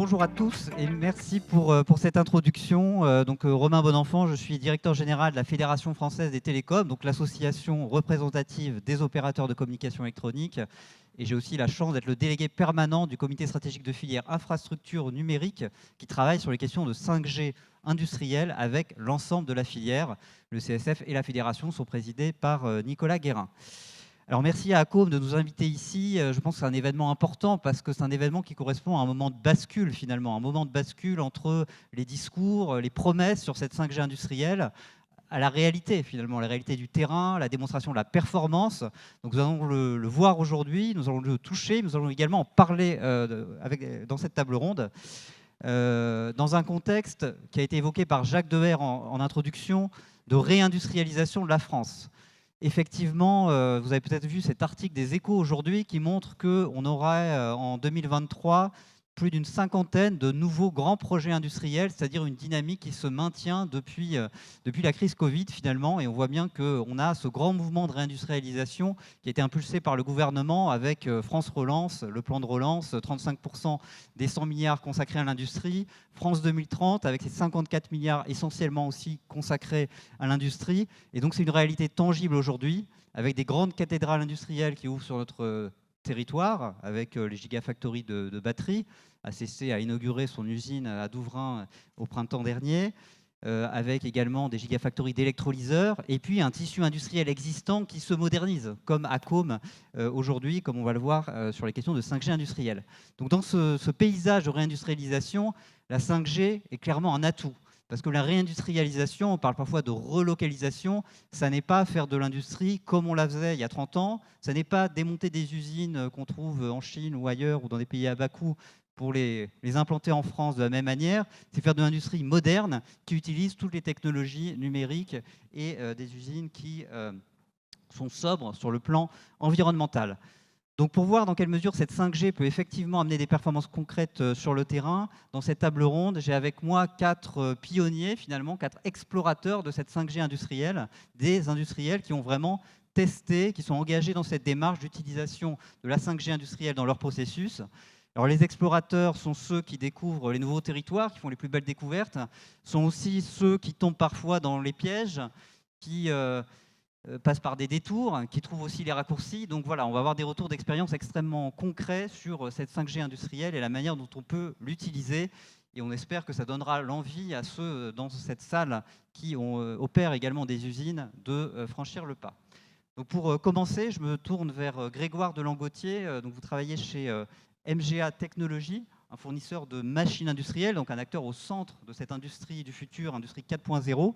bonjour à tous et merci pour cette introduction. Romain Bonenfant, je suis directeur général de la Fédération française des télécoms, donc l'association représentative des opérateurs de communication électronique. Et j'ai aussi la chance d'être le délégué permanent du comité stratégique de filière infrastructure numérique qui travaille sur les questions de 5G industrielle avec l'ensemble de la filière. Le CSF et la Fédération sont présidés par Nicolas Guérin. Alors merci à Accom de nous inviter ici. Je pense que c'est un événement important parce que c'est un événement qui correspond à un moment de bascule finalement, un moment de bascule entre les discours, les promesses sur cette 5G industrielle à la réalité finalement, la réalité du terrain, la démonstration de la performance. Donc nous allons le voir aujourd'hui, nous allons le toucher, nous allons également en parler dans cette table ronde. Dans un contexte qui a été évoqué par Jacques Deher en introduction de réindustrialisation de la France. Effectivement, vous avez peut-être vu cet article des Échos aujourd'hui qui montre qu'on aurait en 2023 plus d'une cinquantaine de nouveaux grands projets industriels, c'est-à-dire une dynamique qui se maintient depuis la crise Covid finalement. Et on voit bien qu'on a ce grand mouvement de réindustrialisation qui a été impulsé par le gouvernement avec France Relance, le plan de relance, 35% des 100 milliards consacrés à l'industrie, France 2030 avec ses 54 milliards essentiellement aussi consacrés à l'industrie. Et donc c'est une réalité tangible aujourd'hui avec des grandes cathédrales industrielles qui ouvrent sur notre territoire avec les gigafactories de batteries. ACC a inauguré son usine à Douvrin au printemps dernier, avec également des gigafactories d'électrolyseurs, et puis un tissu industriel existant qui se modernise, comme Accom aujourd'hui, comme on va le voir sur les questions de 5G industrielle. Donc dans ce paysage de réindustrialisation, la 5G est clairement un atout. Parce que la réindustrialisation, on parle parfois de relocalisation, ça n'est pas faire de l'industrie comme on la faisait il y a 30 ans, ça n'est pas démonter des usines qu'on trouve en Chine ou ailleurs ou dans des pays à bas coût pour les implanter en France de la même manière, c'est faire de l'industrie moderne qui utilise toutes les technologies numériques et des usines qui sont sobres sur le plan environnemental. Donc pour voir dans quelle mesure cette 5G peut effectivement amener des performances concrètes sur le terrain, dans cette table ronde, j'ai avec moi 4 pionniers, finalement, 4 explorateurs de cette 5G industrielle, des industriels qui ont vraiment testé, qui sont engagés dans cette démarche d'utilisation de la 5G industrielle dans leur processus. Alors les explorateurs sont ceux qui découvrent les nouveaux territoires, qui font les plus belles découvertes, sont aussi ceux qui tombent parfois dans les pièges, qui passent par des détours, qui trouvent aussi les raccourcis. Donc voilà, on va avoir des retours d'expérience extrêmement concrets sur cette 5G industrielle et la manière dont on peut l'utiliser. Et on espère que ça donnera l'envie à ceux dans cette salle qui opèrent également des usines de franchir le pas. Donc pour commencer, je me tourne vers Grégoire de Langotier. Donc vous travaillez chez MGA Technologies, un fournisseur de machines industrielles, donc un acteur au centre de cette industrie du futur, industrie 4.0.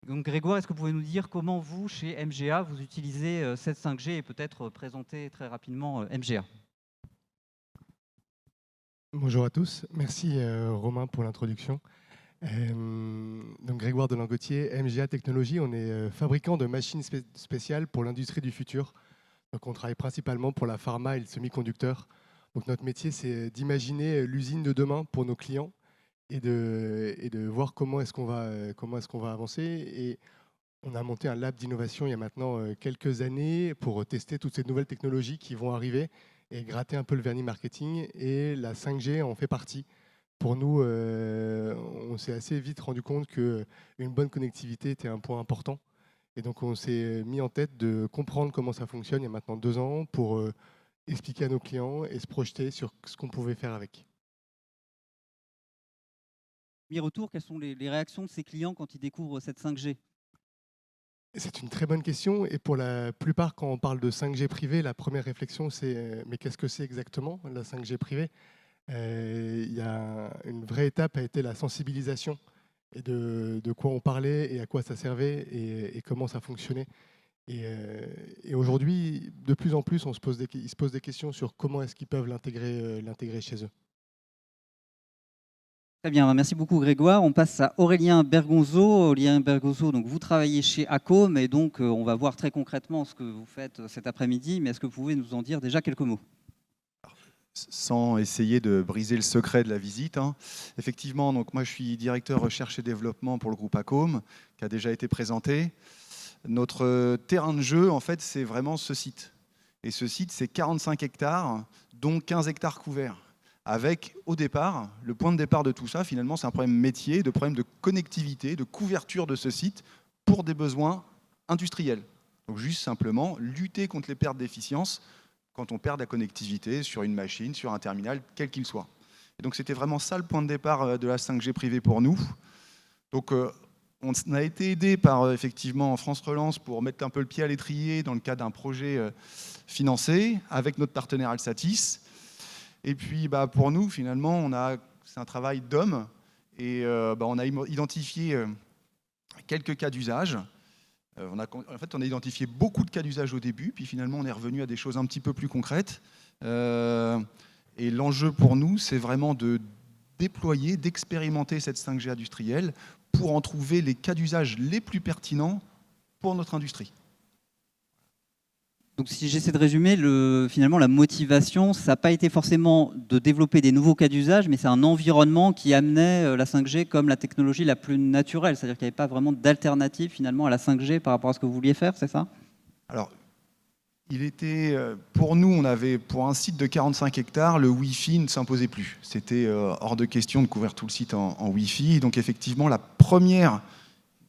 Donc Grégoire, est-ce que vous pouvez nous dire comment vous, chez MGA, vous utilisez cette 5G et peut-être présenter très rapidement MGA? Bonjour à tous, merci Romain pour l'introduction. Donc Grégoire de Langotier, MGA Technologies, on est fabricant de machines spéciales pour l'industrie du futur. Donc on travaille principalement pour la pharma et le semi-conducteur. Donc notre métier, c'est d'imaginer l'usine de demain pour nos clients et de voir comment est-ce qu'on va avancer. Et on a monté un lab d'innovation il y a maintenant quelques années pour tester toutes ces nouvelles technologies qui vont arriver et gratter un peu le vernis marketing. Et la 5G en fait partie. Pour nous, on s'est assez vite rendu compte qu'une bonne connectivité était un point important. Et donc on s'est mis en tête de comprendre comment ça fonctionne il y a maintenant 2 ans pour expliquer à nos clients et se projeter sur ce qu'on pouvait faire avec. Retour, quelles sont les réactions de ces clients quand ils découvrent cette 5G? C'est une très bonne question. Et pour la plupart, quand on parle de 5G privé, la première réflexion, c'est mais qu'est-ce que c'est exactement la 5G privée? Il y a une vraie étape a été la sensibilisation et de quoi on parlait et à quoi ça servait et comment ça fonctionnait. Et aujourd'hui, de plus en plus, ils se posent des questions sur comment est-ce qu'ils peuvent l'intégrer chez eux. Très bien, merci beaucoup Grégoire. On passe à Aurélien Bergonzo. Aurélien Bergonzo, donc vous travaillez chez Accom et donc on va voir très concrètement ce que vous faites cet après-midi. Mais est-ce que vous pouvez nous en dire déjà quelques mots? Sans essayer de briser le secret de la visite. Effectivement, donc moi je suis directeur recherche et développement pour le groupe Accom, qui a déjà été présenté. Notre terrain de jeu, en fait, c'est vraiment ce site. Et ce site, c'est 45 hectares, dont 15 hectares couverts, avec, au départ, le point de départ de tout ça, finalement, c'est un problème métier, de problème de connectivité, de couverture de ce site pour des besoins industriels. Donc juste simplement, lutter contre les pertes d'efficience quand on perd la connectivité sur une machine, sur un terminal, quel qu'il soit. Et donc c'était vraiment ça le point de départ de la 5G privée pour nous. Donc on a été aidé par effectivement France Relance pour mettre un peu le pied à l'étrier dans le cadre d'un projet financé avec notre partenaire Alsatis. Et puis pour nous, finalement, c'est un travail d'homme et on a identifié quelques cas d'usage. On a identifié beaucoup de cas d'usage au début, puis finalement on est revenu à des choses un petit peu plus concrètes. Et l'enjeu pour nous, c'est vraiment de déployer, d'expérimenter cette 5G industrielle pour en trouver les cas d'usage les plus pertinents pour notre industrie. Donc si j'essaie de résumer, finalement la motivation, ça n'a pas été forcément de développer des nouveaux cas d'usage, mais c'est un environnement qui amenait la 5G comme la technologie la plus naturelle. C'est-à-dire qu'il n'y avait pas vraiment d'alternative finalement à la 5G par rapport à ce que vous vouliez faire, c'est ça? Alors, pour nous, on avait pour un site de 45 hectares, le Wi-Fi ne s'imposait plus. C'était hors de question de couvrir tout le site en Wi-Fi. Donc effectivement, la première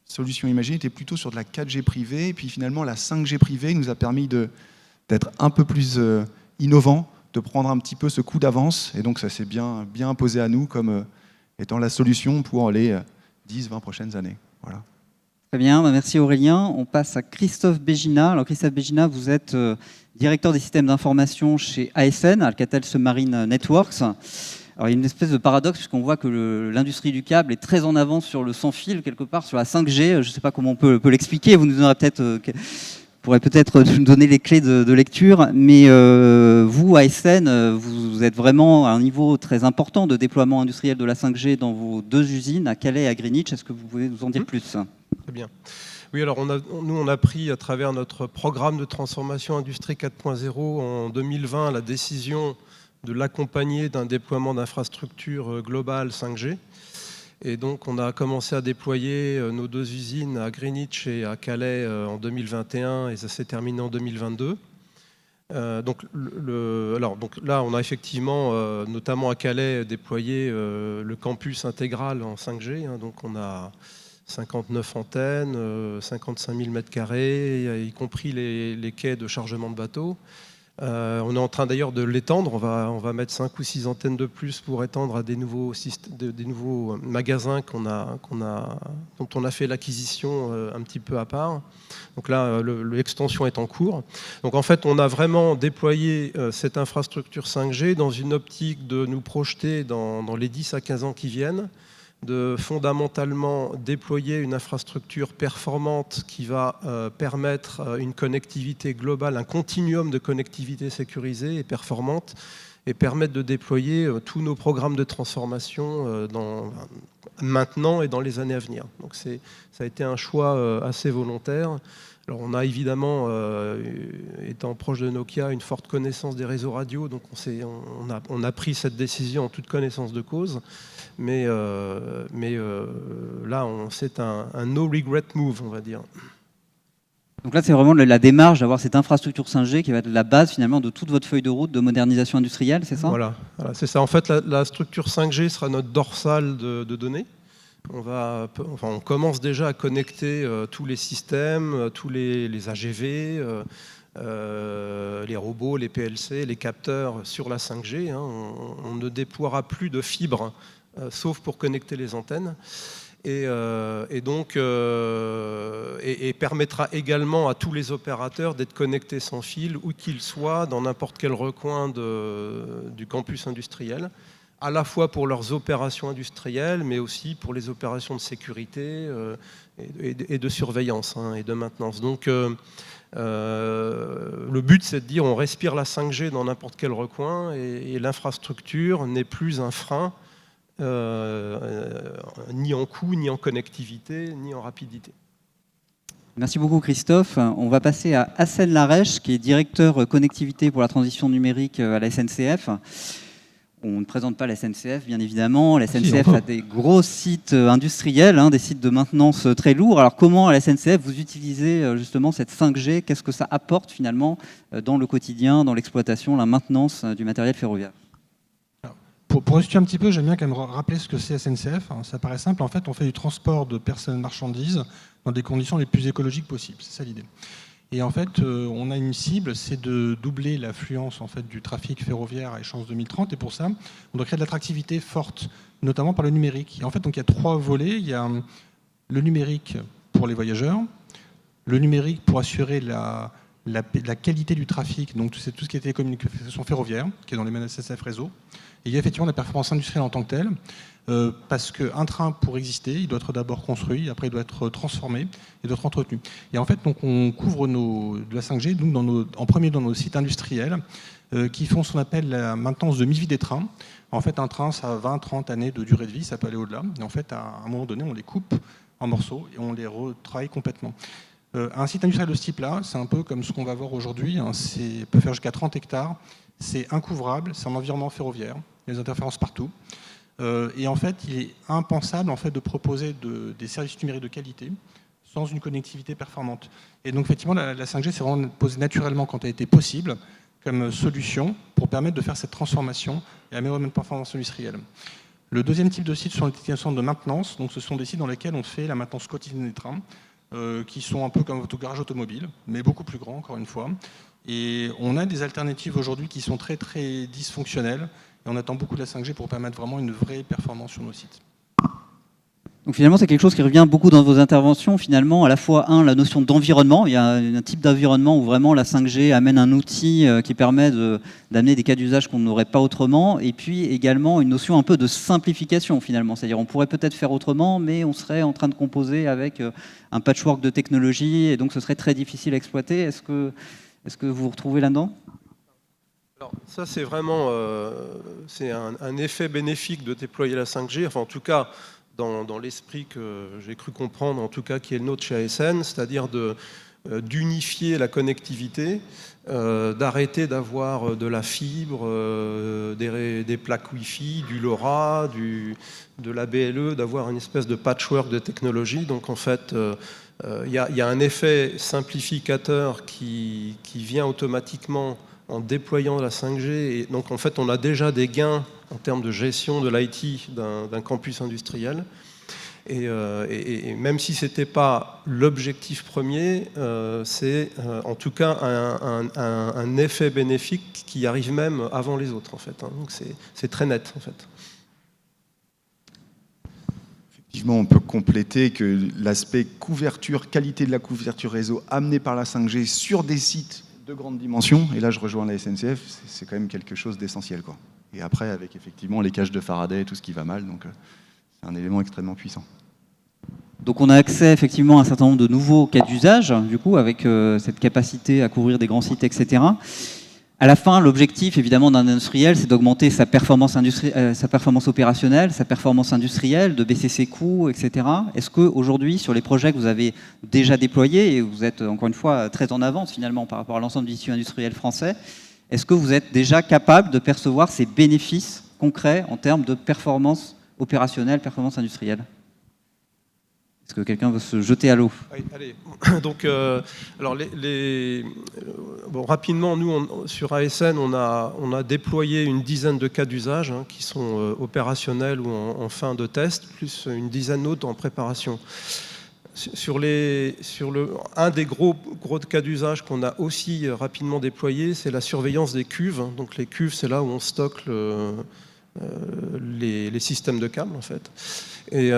solution imaginée était plutôt sur de la 4G privée. Et puis finalement, la 5G privée nous a permis d'être un peu plus innovant, de prendre un petit peu ce coup d'avance. Et donc ça s'est bien imposé à nous comme étant la solution pour les 10-20 prochaines années. Voilà. Très bien, merci Aurélien. On passe à Christophe Bégina. Alors Christophe Bégina, vous êtes directeur des systèmes d'information chez ASN, Alcatel Submarine Networks. Alors, il y a une espèce de paradoxe puisqu'on voit que l'industrie du câble est très en avance sur le sans-fil, quelque part sur la 5G. Je ne sais pas comment on peut l'expliquer. Vous nous pourrez peut-être nous donner les clés de lecture. Mais vous, ASN, vous êtes vraiment à un niveau très important de déploiement industriel de la 5G dans vos deux usines, à Calais et à Greenwich. Est-ce que vous pouvez nous en dire plus ? Très bien. Oui, alors nous, on a pris à travers notre programme de transformation Industrie 4.0 en 2020 la décision de l'accompagner d'un déploiement d'infrastructures globales 5G. Et donc, on a commencé à déployer nos deux usines à Greenwich et à Calais en 2021 et ça s'est terminé en 2022. Donc là, on a effectivement, notamment à Calais, déployé le campus intégral en 5G. Donc, on a 59 antennes, 55 000 m², y compris les quais de chargement de bateaux. On est en train d'ailleurs de l'étendre. On va mettre 5 ou 6 antennes de plus pour étendre à des nouveaux magasins dont on a fait l'acquisition un petit peu à part. Donc là, l'extension est en cours. Donc en fait, on a vraiment déployé cette infrastructure 5G dans une optique de nous projeter dans les 10 à 15 ans qui viennent, de fondamentalement déployer une infrastructure performante qui va permettre une connectivité globale, un continuum de connectivité sécurisée et performante, et permettre de déployer tous nos programmes de transformation maintenant et dans les années à venir. Donc ça a été un choix assez volontaire. Alors on a évidemment, étant proche de Nokia, une forte connaissance des réseaux radio, donc on a pris cette décision en toute connaissance de cause, mais là c'est un no regret move, on va dire. Donc là, c'est vraiment la démarche d'avoir cette infrastructure 5G qui va être la base finalement de toute votre feuille de route de modernisation industrielle, c'est ça ? Voilà, c'est ça. En fait, la structure 5G sera notre dorsale de données. On commence déjà à connecter tous les systèmes, tous les AGV, les robots, les PLC, les capteurs sur la 5G. On ne déploiera plus de fibres, sauf pour connecter les antennes. Et permettra également à tous les opérateurs d'être connectés sans fil, où qu'ils soient, dans n'importe quel recoin du campus industriel, à la fois pour leurs opérations industrielles, mais aussi pour les opérations de sécurité et de surveillance et de maintenance. Donc le but, c'est de dire on respire la 5G dans n'importe quel recoin et l'infrastructure n'est plus un frein, ni en coût, ni en connectivité, ni en rapidité. Merci beaucoup Christophe. On va passer à Hassen Larèche, qui est directeur connectivité pour la transition numérique à la SNCF. On ne présente pas la SNCF, bien évidemment. La SNCF a des gros sites industriels, des sites de maintenance très lourds. Alors comment à la SNCF vous utilisez justement cette 5G? Qu'est-ce que ça apporte finalement dans le quotidien, dans l'exploitation, la maintenance du matériel ferroviaire? Pour restituer un petit peu, j'aime bien quand même rappeler ce que c'est SNCF. Ça paraît simple. En fait, on fait du transport de personnes et marchandises dans des conditions les plus écologiques possibles. C'est ça l'idée. Et en fait, on a une cible, c'est de doubler l'affluence en fait, du trafic ferroviaire à échéance 2030. Et pour ça, on doit créer de l'attractivité forte, notamment par le numérique. Et en fait, donc, il y a 3 volets. Il y a le numérique pour les voyageurs, le numérique pour assurer la qualité du trafic, donc c'est tout ce qui est télécommunication ferroviaire, qui est dans les mains de SNCF Réseau. Et il y a effectivement la performance industrielle en tant que telle, parce qu'un train, pour exister, il doit être d'abord construit, après il doit être transformé, et doit être entretenu. Et en fait, donc, on couvre de la 5G, donc en premier dans nos sites industriels, qui font ce qu'on appelle la maintenance de mi-vie des trains. En fait, un train, ça a 20, 30 années de durée de vie, ça peut aller au-delà. Et en fait, à un moment donné, on les coupe en morceaux et on les retravaille complètement. Un site industriel de ce type-là, c'est un peu comme ce qu'on va voir aujourd'hui, hein, peut faire jusqu'à 30 hectares, c'est incouvrable, c'est un environnement ferroviaire, il y a des interférences partout. Et en fait, il est impensable en fait, de proposer des services numériques de qualité sans une connectivité performante. Et donc effectivement, la 5G s'est vraiment posée naturellement quand elle était possible comme solution pour permettre de faire cette transformation et améliorer la performance industrielle. Le deuxième type de site sont les centres de maintenance. Donc ce sont des sites dans lesquels on fait la maintenance quotidienne des trains, qui sont un peu comme votre garage automobile, mais beaucoup plus grand, encore une fois. Et on a des alternatives aujourd'hui qui sont très, très dysfonctionnelles. Et on attend beaucoup de la 5G pour permettre vraiment une vraie performance sur nos sites. Donc finalement, c'est quelque chose qui revient beaucoup dans vos interventions. Finalement, à la fois, la notion d'environnement. Il y a un type d'environnement où vraiment la 5G amène un outil qui permet d'amener des cas d'usage qu'on n'aurait pas autrement. Et puis également une notion un peu de simplification finalement. C'est-à-dire on pourrait peut-être faire autrement, mais on serait en train de composer avec un patchwork de technologies. Et donc ce serait très difficile à exploiter. Est-ce que vous vous retrouvez là-dedans ? Alors, ça, c'est vraiment c'est un effet bénéfique de déployer la 5G. Enfin, en tout cas, dans l'esprit que j'ai cru comprendre, en tout cas qui est le nôtre chez ASN, c'est-à-dire d'unifier la connectivité, d'arrêter d'avoir de la fibre, des plaques Wi-Fi, du LoRa, de la BLE, d'avoir une espèce de patchwork de technologie. Donc en fait, il y a un effet simplificateur qui vient automatiquement en déployant la 5G. Et donc en fait, on a déjà des gains en termes de gestion de l'IT d'un campus industriel. Et même si ce n'était pas l'objectif premier, c'est en tout cas un effet bénéfique qui arrive même avant les autres, en fait. Donc c'est très net, en fait. Effectivement, on peut compléter que l'aspect couverture, qualité de la couverture réseau amenée par la 5G sur des sites de grande dimension, et là je rejoins la SNCF, c'est quand même quelque chose d'essentiel, quoi. Et après, avec effectivement les cages de Faraday et tout ce qui va mal, donc c'est un élément extrêmement puissant. Donc on a accès effectivement à un certain nombre de nouveaux cas d'usage, du coup, avec cette capacité à couvrir des grands sites, etc. À la fin, l'objectif évidemment d'un industriel, c'est d'augmenter sa performance opérationnelle, sa performance industrielle, de baisser ses coûts, etc. Est-ce qu'aujourd'hui, sur les projets que vous avez déjà déployés, et vous êtes encore une fois très en avance finalement par rapport à l'ensemble du tissu industriel français, est-ce que vous êtes déjà capable de percevoir ces bénéfices concrets en termes de performance opérationnelle, performance industrielle ? Est-ce que quelqu'un veut se jeter à l'eau ? Oui, allez. Donc, alors bon, rapidement, nous, sur ASN, on a déployé une dizaine de cas d'usage qui sont opérationnels ou en fin de test, plus une dizaine d'autres en préparation. Un des gros cas d'usage qu'on a aussi rapidement déployé, c'est la surveillance des cuves. Donc les cuves, c'est là où on stocke les systèmes de câbles, en fait. Et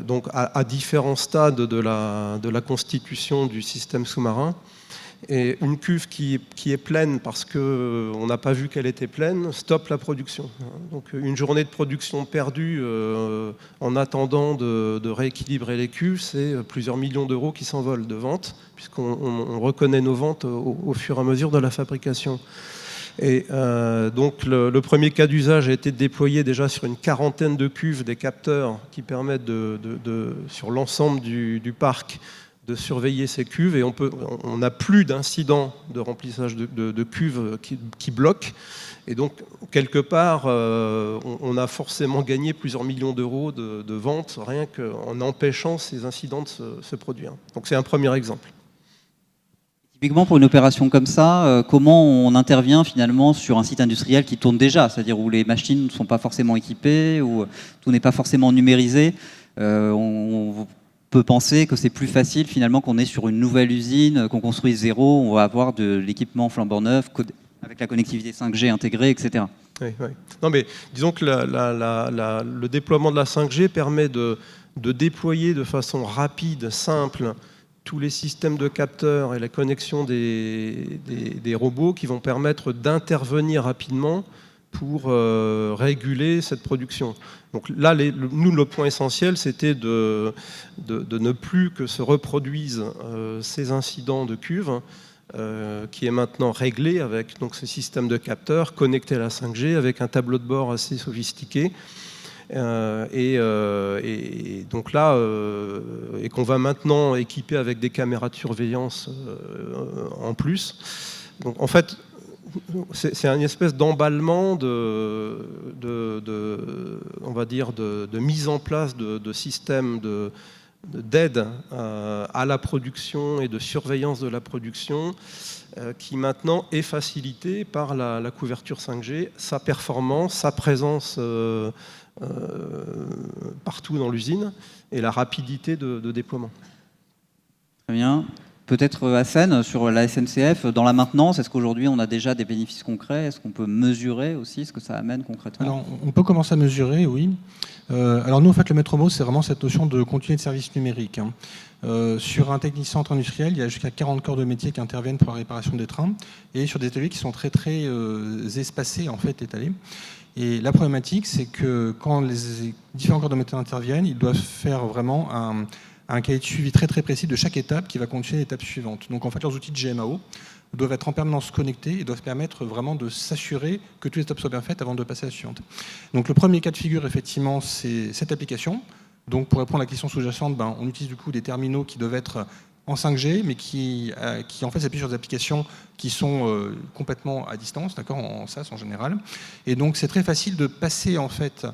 donc à différents stades de la constitution du système sous-marin. Et une cuve qui est pleine parce qu'on n'a pas vu qu'elle était pleine, stoppe la production. Donc une journée de production perdue en attendant de rééquilibrer les cuves, c'est plusieurs millions d'euros qui s'envolent de ventes, puisqu'on reconnaît nos ventes au fur et à mesure de la fabrication. Et donc le premier cas d'usage a été déployé déjà sur une quarantaine de cuves, des capteurs qui permettent sur l'ensemble du parc de surveiller ces cuves, et on n'a plus d'incidents de remplissage de cuves qui bloquent. Et donc, quelque part, on a forcément gagné plusieurs millions d'euros de ventes, rien qu'en empêchant ces incidents de se produire. Donc c'est un premier exemple. Typiquement, pour une opération comme ça, comment on intervient finalement sur un site industriel qui tourne déjà, c'est-à-dire où les machines ne sont pas forcément équipées, où tout n'est pas forcément numérisé. On peut penser que c'est plus facile finalement qu'on est sur une nouvelle usine, qu'on construit zéro, on va avoir de l'équipement flambant neuf, avec la connectivité 5G intégrée, etc. Oui, oui. Non, mais disons que le déploiement de la 5G permet de déployer de façon rapide, simple, tous les systèmes de capteurs et la connexion des robots qui vont permettre d'intervenir rapidement pour réguler cette production. Donc là, nous, le point essentiel, c'était de ne plus que se reproduisent ces incidents de cuve, qui est maintenant réglé avec donc, ce système de capteurs connecté à la 5G, avec un tableau de bord assez sophistiqué. Et donc là, et qu'on va maintenant équiper avec des caméras de surveillance en plus. Donc en fait, c'est une espèce d'emballement on va dire de mise en place de systèmes d'aide à la production et de surveillance de la production qui maintenant est facilité par la couverture 5G, sa performance, sa présence partout dans l'usine et la rapidité de déploiement. Très bien. Peut-être Hassan, sur la SNCF, dans la maintenance, est-ce qu'aujourd'hui on a déjà des bénéfices concrets? Est-ce qu'on peut mesurer aussi ce que ça amène concrètement? Alors, on peut commencer à mesurer, oui. Alors nous, en fait, le maître mot, c'est vraiment cette notion de continuité de service numérique. Sur un technicentre industriel, il y a jusqu'à 40 corps de métier qui interviennent pour la réparation des trains, et sur des ateliers qui sont très très espacés, en fait, étalés. Et la problématique, c'est que quand les différents corps de métier interviennent, ils doivent faire vraiment un cahier de suivi très très précis de chaque étape qui va conduire l'étape suivante. Donc en fait, leurs outils de GMAO doivent être en permanence connectés et doivent permettre vraiment de s'assurer que toutes les étapes soient bien faites avant de passer à la suivante. Donc le premier cas de figure, effectivement, c'est cette application. Donc pour répondre à la question sous-jacente, on utilise du coup des terminaux qui doivent être en 5G, mais qui en fait s'appuient sur des applications qui sont complètement à distance, d'accord, en SaaS en général. Et donc c'est très facile de passer en fait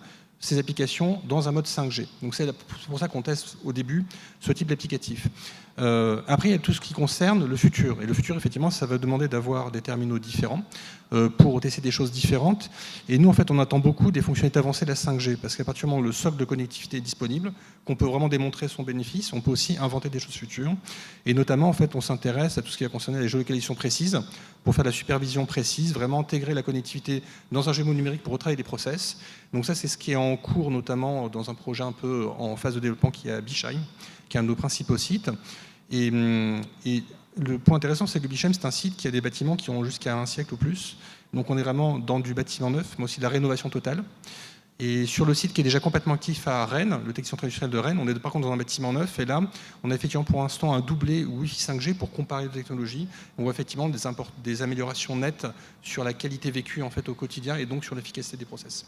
ces applications dans un mode 5G. Donc c'est pour ça qu'on teste au début ce type d'applicatif. Après, il y a tout ce qui concerne le futur. Et le futur, effectivement, ça va demander d'avoir des terminaux différents pour tester des choses différentes. Et nous, en fait, on attend beaucoup des fonctionnalités avancées de la 5G, parce qu'à partir du moment où le socle de connectivité est disponible, qu'on peut vraiment démontrer son bénéfice, on peut aussi inventer des choses futures. Et notamment, en fait, on s'intéresse à tout ce qui va concerner la géolocalisation précise, pour faire de la supervision précise, vraiment intégrer la connectivité dans un jumeau numérique pour retravailler des process. Donc ça, c'est ce qui est en cours, notamment dans un projet un peu en phase de développement qui est à Bischheim, qui est un de nos principaux sites. Et le point intéressant, c'est que Bischheim, c'est un site qui a des bâtiments qui ont jusqu'à un siècle ou plus. Donc on est vraiment dans du bâtiment neuf, mais aussi de la rénovation totale. Et sur le site qui est déjà complètement actif à Rennes, le technicentre industriel de Rennes, on est par contre dans un bâtiment neuf. Et là, on a effectivement pour l'instant un doublé Wi-Fi 5G pour comparer les technologies. On voit effectivement des améliorations nettes sur la qualité vécue en fait, au quotidien et donc sur l'efficacité des process.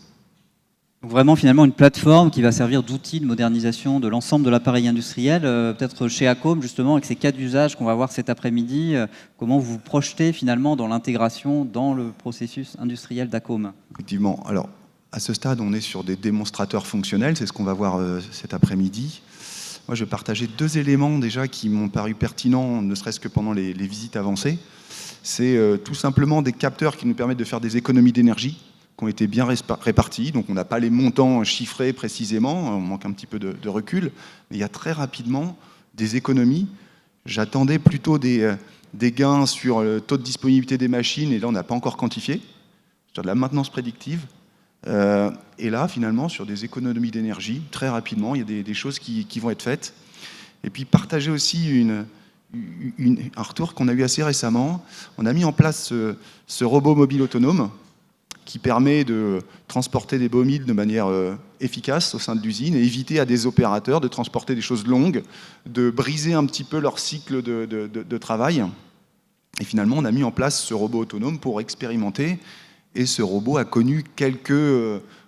Vraiment finalement une plateforme qui va servir d'outil de modernisation de l'ensemble de l'appareil industriel, peut-être chez Acom justement avec ces cas d'usage qu'on va voir cet après-midi, comment vous vous projetez finalement dans l'intégration dans le processus industriel d'Acom? Effectivement, alors à ce stade on est sur des démonstrateurs fonctionnels, c'est ce qu'on va voir cet après-midi. Moi je vais partager deux éléments déjà qui m'ont paru pertinents, ne serait-ce que pendant les visites avancées. C'est tout simplement des capteurs qui nous permettent de faire des économies d'énergie, qui ont été bien répartis, donc on n'a pas les montants chiffrés précisément, on manque un petit peu de recul, mais il y a très rapidement des économies. J'attendais plutôt des gains sur le taux de disponibilité des machines, et là on n'a pas encore quantifié, sur de la maintenance prédictive, et là finalement sur des économies d'énergie, très rapidement, il y a des choses qui vont être faites. Et puis partager aussi un retour qu'on a eu assez récemment, on a mis en place ce robot mobile autonome, qui permet de transporter des bommiles de manière efficace au sein de l'usine et éviter à des opérateurs de transporter des choses longues, de briser un petit peu leur cycle de travail. Et finalement, on a mis en place ce robot autonome pour expérimenter. Et ce robot a connu quelques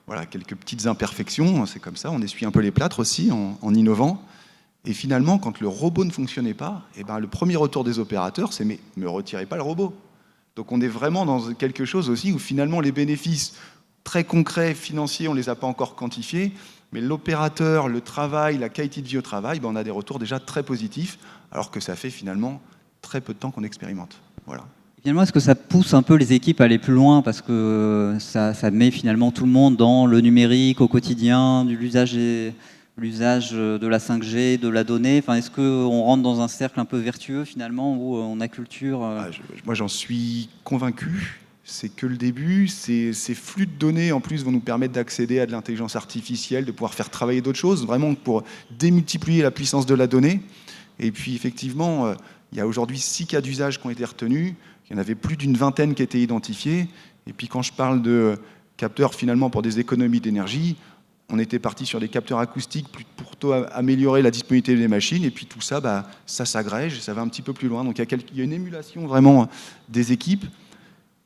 petites imperfections. C'est comme ça, on essuie un peu les plâtres aussi en innovant. Et finalement, quand le robot ne fonctionnait pas, le premier retour des opérateurs, c'est « mais ne retirez pas le robot ». Donc on est vraiment dans quelque chose aussi où finalement les bénéfices très concrets, financiers, on ne les a pas encore quantifiés, mais l'opérateur, le travail, la qualité de vie au travail, on a des retours déjà très positifs, alors que ça fait finalement très peu de temps qu'on expérimente. Voilà. Finalement, est-ce que ça pousse un peu les équipes à aller plus loin parce que ça met finalement tout le monde dans le numérique au quotidien, l'usage de la 5G, de la donnée. Enfin, est-ce qu'on rentre dans un cercle un peu vertueux finalement où on acculture Moi, j'en suis convaincu. C'est que le début. Ces flux de données, en plus, vont nous permettre d'accéder à de l'intelligence artificielle, de pouvoir faire travailler d'autres choses, vraiment pour démultiplier la puissance de la donnée. Et puis, effectivement, il y a aujourd'hui 6 cas d'usage qui ont été retenus. Il y en avait plus d'une vingtaine qui étaient identifiés. Et puis, quand je parle de capteurs, finalement, pour des économies d'énergie, on était parti sur des capteurs acoustiques pour améliorer la disponibilité des machines. Et puis, tout ça, ça s'agrège, ça va un petit peu plus loin. Donc, il y a une émulation, vraiment, des équipes,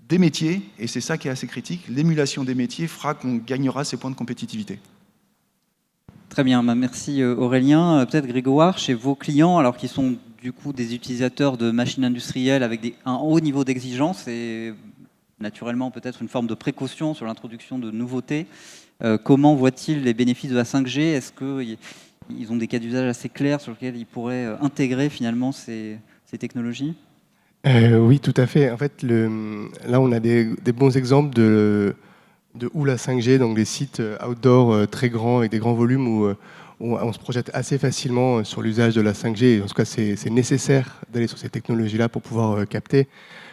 des métiers, et c'est ça qui est assez critique. L'émulation des métiers fera qu'on gagnera ces points de compétitivité. Très bien, merci Aurélien. Peut-être Grégoire, chez vos clients, alors qui sont du coup des utilisateurs de machines industrielles avec un haut niveau d'exigence et naturellement peut-être une forme de précaution sur l'introduction de nouveautés, comment voient-ils les bénéfices de la 5G? Est-ce qu'ils ont des cas d'usage assez clairs sur lesquels ils pourraient intégrer finalement ces technologies? Oui, tout à fait. En fait, là, on a des bons exemples de où la 5G, donc des sites outdoor très grands avec des grands volumes où on se projette assez facilement sur l'usage de la 5G. En tout cas, c'est nécessaire d'aller sur ces technologies-là pour pouvoir capter.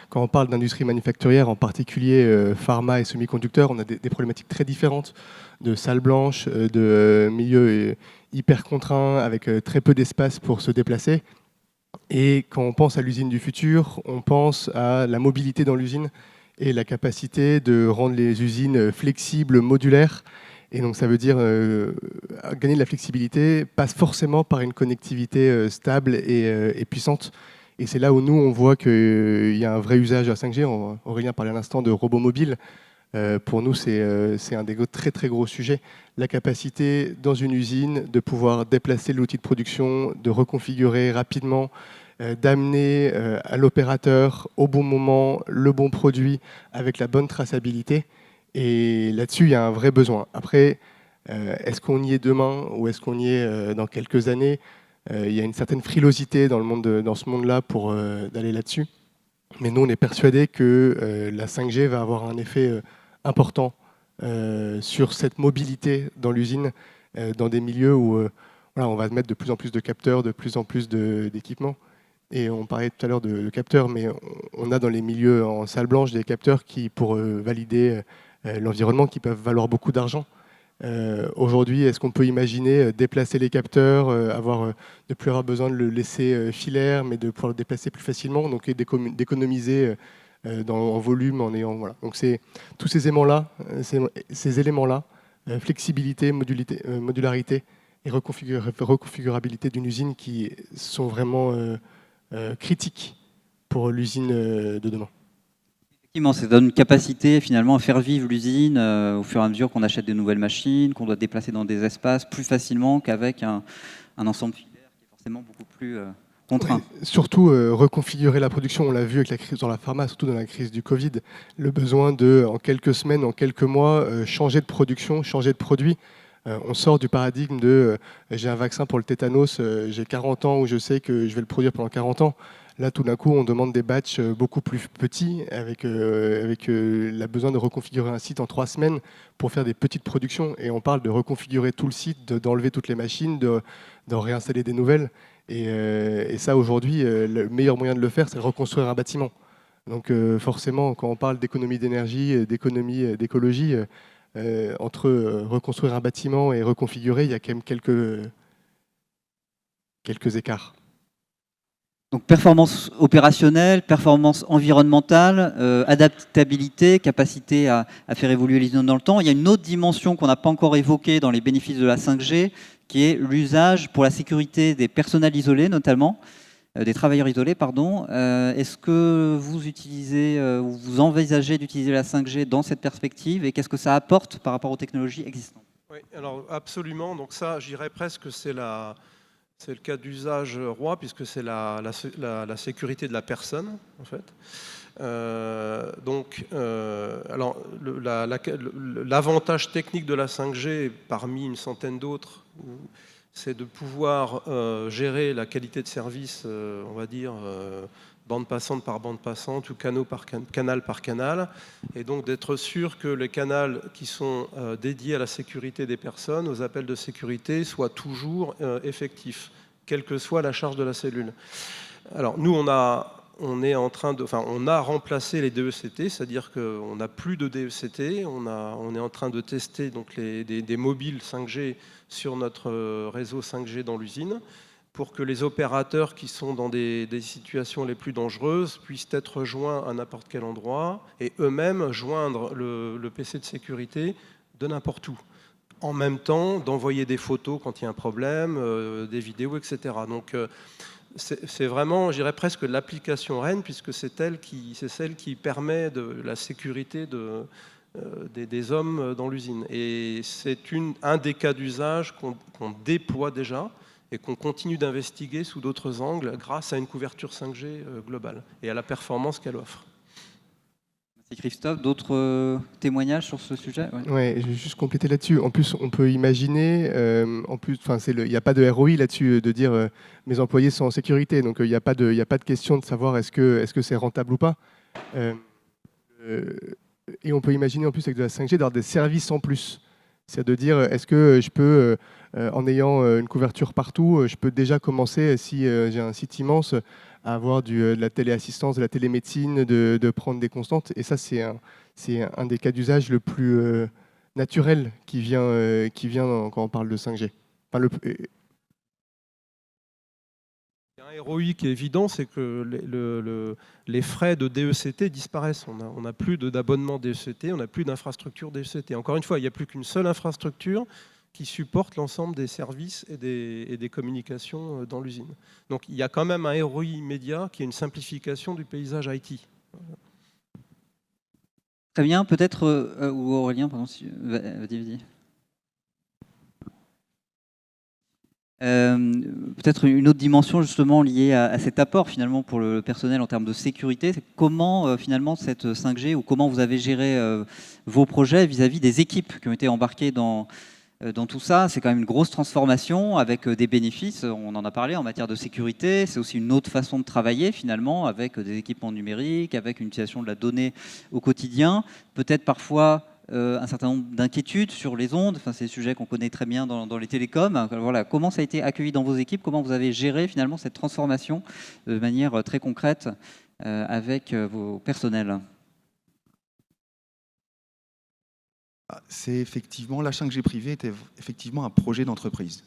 Quand on parle d'industrie manufacturière, en particulier pharma et semi-conducteurs, on a des problématiques très différentes de salles blanches, de milieux hyper contraints avec très peu d'espace pour se déplacer. Et quand on pense à l'usine du futur, on pense à la mobilité dans l'usine et la capacité de rendre les usines flexibles, modulaires. Et donc ça veut dire gagner de la flexibilité passe forcément par une connectivité stable et puissante. Et c'est là où nous, on voit qu'il y a un vrai usage de la 5G. Aurélien parlait à l'instant de robots mobiles. Pour nous, c'est un des très très gros sujets. La capacité dans une usine de pouvoir déplacer l'outil de production, de reconfigurer rapidement, d'amener à l'opérateur au bon moment le bon produit avec la bonne traçabilité. Et là-dessus, il y a un vrai besoin. Après, est-ce qu'on y est demain ou est-ce qu'on y est dans quelques années? Il y a une certaine frilosité dans ce monde-là pour d'aller là-dessus. Mais nous, on est persuadés que la 5G va avoir un effet important sur cette mobilité dans l'usine, dans des milieux où on va mettre de plus en plus de capteurs, de plus en plus d'équipements. Et on parlait tout à l'heure de capteurs, mais on a dans les milieux en salle blanche des capteurs qui, pour valider l'environnement, qui peuvent valoir beaucoup d'argent. Aujourd'hui, est-ce qu'on peut imaginer déplacer les capteurs, ne plus avoir besoin de le laisser filaire, mais de pouvoir le déplacer plus facilement, donc d'économiser en volume, en ayant voilà. Donc c'est tous ces éléments-là, flexibilité, modularité et reconfigurabilité d'une usine qui sont vraiment critiques pour l'usine de demain. Effectivement, ça donne une capacité finalement à faire vivre l'usine au fur et à mesure qu'on achète de nouvelles machines, qu'on doit déplacer dans des espaces plus facilement qu'avec un ensemble filaire qui est forcément beaucoup plus contraint. Oui, surtout reconfigurer la production, on l'a vu avec la crise dans la pharma, surtout dans la crise du Covid, le besoin de, en quelques semaines, en quelques mois, changer de production, changer de produit. On sort du paradigme de j'ai un vaccin pour le tétanos, j'ai 40 ans où je sais que je vais le produire pendant 40 ans. Là, tout d'un coup, on demande des batchs beaucoup plus petits avec le besoin de reconfigurer un site en 3 semaines pour faire des petites productions. Et on parle de reconfigurer tout le site, d'enlever toutes les machines, d'en réinstaller des nouvelles. Et ça, aujourd'hui, le meilleur moyen de le faire, c'est de reconstruire un bâtiment. Donc forcément, quand on parle d'économie d'énergie, d'écologie, entre reconstruire un bâtiment et reconfigurer, il y a quand même quelques écarts. Donc performance opérationnelle, performance environnementale, adaptabilité, capacité à faire évoluer les usines dans le temps. Il y a une autre dimension qu'on n'a pas encore évoquée dans les bénéfices de la 5G, qui est l'usage pour la sécurité des personnels isolés, notamment, des travailleurs isolés, pardon. Est-ce que vous utilisez ou vous envisagez d'utiliser la 5G dans cette perspective et qu'est-ce que ça apporte par rapport aux technologies existantes? Oui, alors absolument. Donc ça, je dirais presque, c'est le cas d'usage roi, puisque c'est la sécurité de la personne, en fait. Alors, l'avantage technique de la 5G, parmi une centaine d'autres, c'est de pouvoir gérer la qualité de service, on va dire, bande passante par bande passante ou canal par canal, et donc d'être sûr que les canaux qui sont dédiés à la sécurité des personnes, aux appels de sécurité, soient toujours effectifs, quelle que soit la charge de la cellule. Alors nous, on a remplacé les DECT, c'est-à-dire qu'on n'a plus de DECT, on est en train de tester donc des mobiles 5G sur notre réseau 5G dans l'usine, pour que les opérateurs qui sont dans des situations les plus dangereuses puissent être joints à n'importe quel endroit et eux-mêmes joindre le PC de sécurité de n'importe où. En même temps, d'envoyer des photos quand il y a un problème, des vidéos, etc. Donc c'est vraiment, je dirais presque l'application reine, puisque c'est celle qui permet de la sécurité des hommes dans l'usine. Et c'est un des cas d'usage qu'on déploie déjà, et qu'on continue d'investiguer sous d'autres angles grâce à une couverture 5G globale et à la performance qu'elle offre. Merci Christophe. D'autres témoignages sur ce sujet? Ouais, je vais juste compléter là-dessus. En plus, on peut imaginer, il n'y a pas de ROI là-dessus, de dire mes employés sont en sécurité, donc il n'y a pas de question de savoir est-ce que c'est rentable ou pas. Et on peut imaginer en plus avec de la 5G d'avoir des services en plus. C'est de dire, est-ce que je peux, en ayant une couverture partout, je peux déjà commencer, si j'ai un site immense, à avoir de la téléassistance, de la télémédecine, de prendre des constantes. Et ça, c'est un des cas d'usage le plus naturel qui vient quand on parle de 5G. Enfin, un ROI qui est évident, c'est que les frais de DECT disparaissent. On n'a plus d'abonnement DECT, on n'a plus d'infrastructure DECT. Encore une fois, il n'y a plus qu'une seule infrastructure qui supporte l'ensemble des services et des communications dans l'usine. Donc il y a quand même un ROI immédiat qui est une simplification du paysage IT. Très bien, peut-être, ou Aurélien, pardon, vas-y. Peut-être une autre dimension justement liée à cet apport finalement pour le personnel en termes de sécurité, c'est comment finalement cette 5G ou comment vous avez géré vos projets vis-à-vis des équipes qui ont été embarquées dans tout ça. C'est quand même une grosse transformation avec des bénéfices, on en a parlé en matière de sécurité, c'est aussi une autre façon de travailler finalement avec des équipements numériques, avec une utilisation de la donnée au quotidien, peut-être parfois un certain nombre d'inquiétudes sur les ondes, enfin, c'est des sujets qu'on connaît très bien dans les télécoms. Voilà, comment ça a été accueilli dans vos équipes, comment vous avez géré finalement cette transformation de manière très concrète avec vos personnels? C'est effectivement, la 5G privée était effectivement un projet d'entreprise.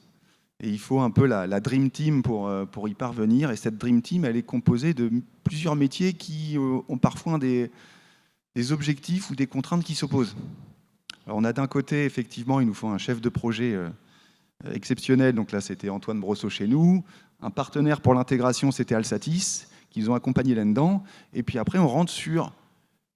Et il faut un peu la Dream Team pour y parvenir. Et cette Dream Team, elle est composée de plusieurs métiers qui ont parfois des objectifs ou des contraintes qui s'opposent. Alors on a d'un côté, effectivement, il nous faut un chef de projet exceptionnel. Donc là, c'était Antoine Brosseau chez nous. Un partenaire pour l'intégration, c'était Alsatis, qui nous ont accompagnés là-dedans. Et puis après, on rentre sur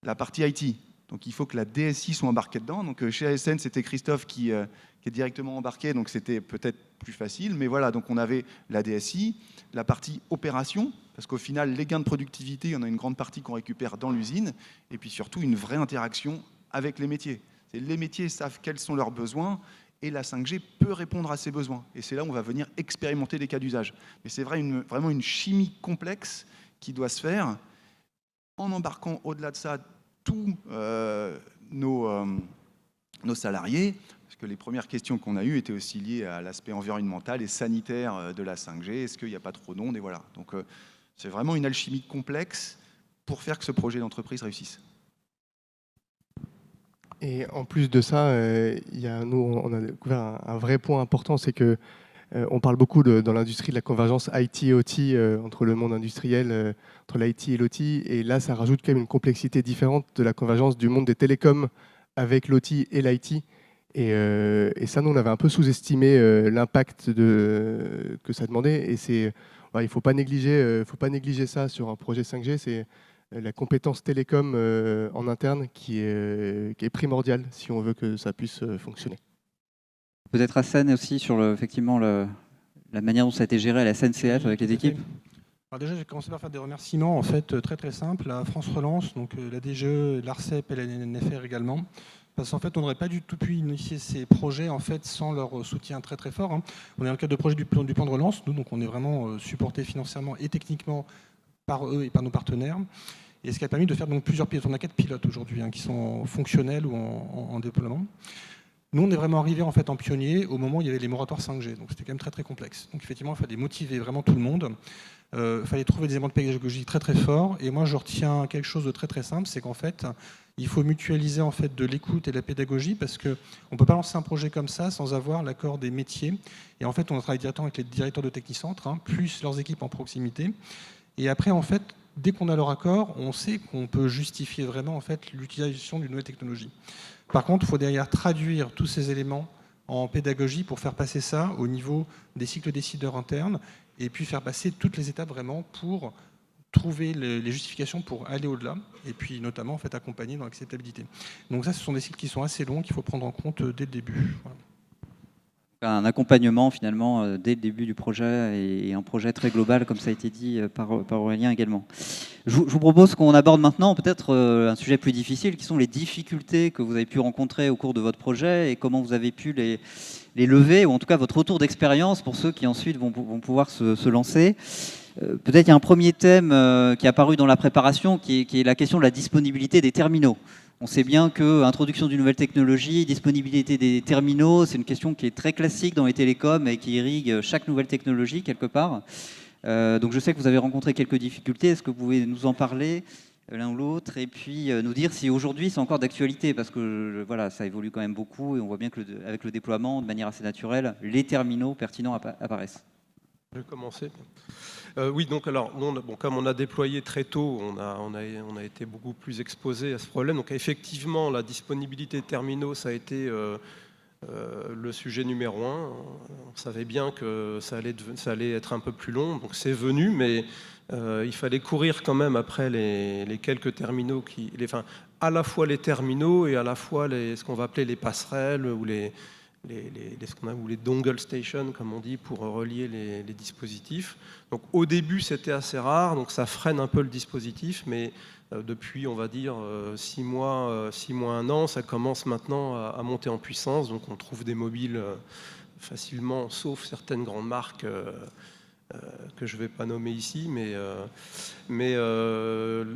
la partie IT. Donc il faut que la DSI soit embarquée dedans. Donc chez ASN, c'était Christophe qui est directement embarqué, donc c'était peut-être plus facile. Mais voilà, donc on avait la DSI, la partie opération, parce qu'au final, les gains de productivité, il y en a une grande partie qu'on récupère dans l'usine, et puis surtout une vraie interaction avec les métiers. Les métiers savent quels sont leurs besoins, et la 5G peut répondre à ces besoins. Et c'est là où on va venir expérimenter les cas d'usage. Mais c'est vraiment une chimie complexe qui doit se faire en embarquant au-delà de ça tous nos salariés, parce que les premières questions qu'on a eues étaient aussi liées à l'aspect environnemental et sanitaire de la 5G. Est-ce qu'il n'y a pas trop d'ondes? Et voilà. Donc c'est vraiment une alchimie complexe pour faire que ce projet d'entreprise réussisse. Et en plus de ça, nous, on a découvert un vrai point important, c'est que on parle beaucoup dans l'industrie de la convergence IT et OT entre le monde industriel, entre l'IT et l'OT. Et là, ça rajoute quand même une complexité différente de la convergence du monde des télécoms avec l'OT et l'IT. Et ça, nous, on avait un peu sous-estimé l'impact que ça demandait. Et il ne faut pas négliger ça sur un projet 5G. C'est la compétence télécom en interne qui est primordiale si on veut que ça puisse fonctionner. Peut-être Hassan aussi sur effectivement la manière dont ça a été géré à la SNCF avec les équipes. Alors déjà, j'ai commencé par faire des remerciements en fait très très simples à France Relance, donc la DGE, l'ARCEP et la NFR également. Parce qu'en fait, on n'aurait pas du tout pu initier ces projets en fait sans leur soutien très très fort. On est dans le cadre de projet du plan de relance, nous, donc on est vraiment supporté financièrement et techniquement par eux et par nos partenaires. Et ce qui a permis de faire donc plusieurs pilotes. On a 4 pilotes aujourd'hui qui sont fonctionnels ou en déploiement. Nous, on est vraiment arrivé en fait en pionnier au moment où il y avait les moratoires 5G. Donc c'était quand même très très complexe. Donc effectivement, il fallait motiver vraiment tout le monde. Il fallait trouver des éléments de pédagogie très très forts. Et moi, je retiens quelque chose de très très simple, c'est qu'en fait, il faut mutualiser en fait de l'écoute et de la pédagogie parce qu'on ne peut pas lancer un projet comme ça sans avoir l'accord des métiers. Et en fait, on travaille directement avec les directeurs de technicentres, plus leurs équipes en proximité. Et après, en fait, dès qu'on a leur accord, on sait qu'on peut justifier vraiment en fait l'utilisation d'une nouvelle technologie. Par contre, il faut derrière traduire tous ces éléments en pédagogie pour faire passer ça au niveau des cycles décideurs internes et puis faire passer toutes les étapes vraiment pour trouver les justifications pour aller au-delà et puis notamment en fait accompagner dans l'acceptabilité. Donc ça, ce sont des cycles qui sont assez longs qu'il faut prendre en compte dès le début. Voilà. Un accompagnement finalement dès le début du projet et un projet très global comme ça a été dit par Aurélien également. Je vous propose qu'on aborde maintenant peut-être un sujet plus difficile qui sont les difficultés que vous avez pu rencontrer au cours de votre projet et comment vous avez pu les lever ou en tout cas votre retour d'expérience pour ceux qui ensuite vont pouvoir se lancer. Peut-être il y a un premier thème qui est apparu dans la préparation qui est la question de la disponibilité des terminaux. On sait bien que l'introduction d'une nouvelle technologie, disponibilité des terminaux, c'est une question qui est très classique dans les télécoms et qui irrigue chaque nouvelle technologie quelque part. Donc je sais que vous avez rencontré quelques difficultés. Est-ce que vous pouvez nous en parler l'un ou l'autre et puis nous dire si aujourd'hui c'est encore d'actualité parce que voilà, ça évolue quand même beaucoup et on voit bien qu'avec le déploiement, de manière assez naturelle, les terminaux pertinents apparaissent. Je vais commencer. Oui, donc alors, comme on a déployé très tôt, on a été beaucoup plus exposé à ce problème. Donc effectivement, la disponibilité de terminaux, ça a été le sujet numéro 1. On savait bien que ça allait être un peu plus long, donc c'est venu, mais il fallait courir quand même après les quelques terminaux, à la fois les terminaux et à la fois ce qu'on va appeler les passerelles ou les dongle stations, comme on dit, pour relier les dispositifs. Donc au début, c'était assez rare, donc ça freine un peu le dispositif, mais depuis, on va dire, 6 mois, 1 an, ça commence maintenant à monter en puissance. Donc on trouve des mobiles facilement, sauf certaines grandes marques que je ne vais pas nommer ici, mais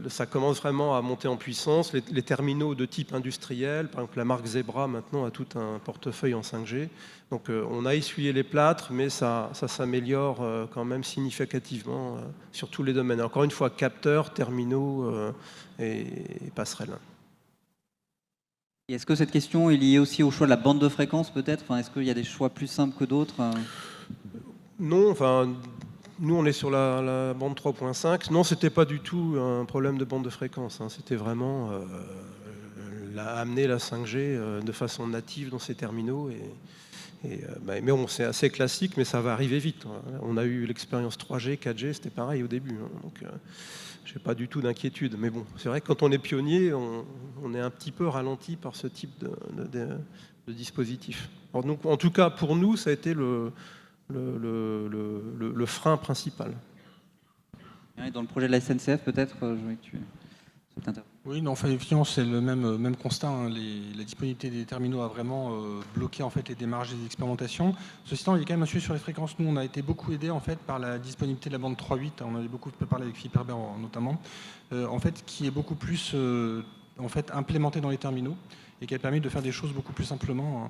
ça commence vraiment à monter en puissance. Les terminaux de type industriel, par exemple la marque Zebra maintenant a tout un portefeuille en 5G. Donc on a essuyé les plâtres, mais ça s'améliore quand même significativement sur tous les domaines. Encore une fois, capteurs, terminaux et passerelles. Et est-ce que cette question est liée aussi au choix de la bande de fréquence peut-être ? Est-ce qu'il y a des choix plus simples que d'autres ? Non, nous on est sur la bande 3.5. Non, c'était pas du tout un problème de bande de fréquence. C'était vraiment amener la 5G de façon native dans ces terminaux. Mais bon, c'est assez classique, mais ça va arriver vite. On a eu l'expérience 3G, 4G, c'était pareil au début. Donc, je n'ai pas du tout d'inquiétude. Mais bon, c'est vrai que quand on est pionnier, on est un petit peu ralenti par ce type de dispositif. Alors, donc, en tout cas, pour nous, ça a été le frein principal. Et dans le projet de la SNCF, peut-être, je vois que tu t'interromps. Oui, non, effectivement, c'est le même constat. La disponibilité des terminaux a vraiment bloqué en fait les démarches des expérimentations. Ceci étant, il y a quand même un sujet sur les fréquences. Nous, on a été beaucoup aidés en fait par la disponibilité de la bande 3.8. On avait beaucoup parlé avec Philippe Herbert notamment, en fait, qui est beaucoup plus en fait implémentée dans les terminaux et qui a permis de faire des choses beaucoup plus simplement.